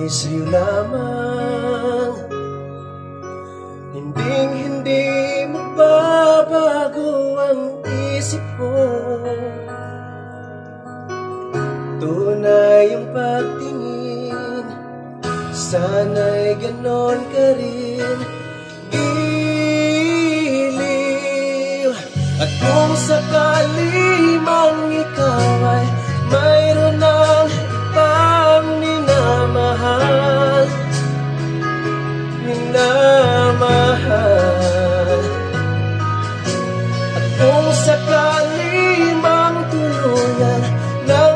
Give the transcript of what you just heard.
sa'yo lamang. Hindi magbabago ang isip ko. Tunay ang pagtingin, sana'y ganon ka rin. Giliw, at kung sakali mang ikaw ay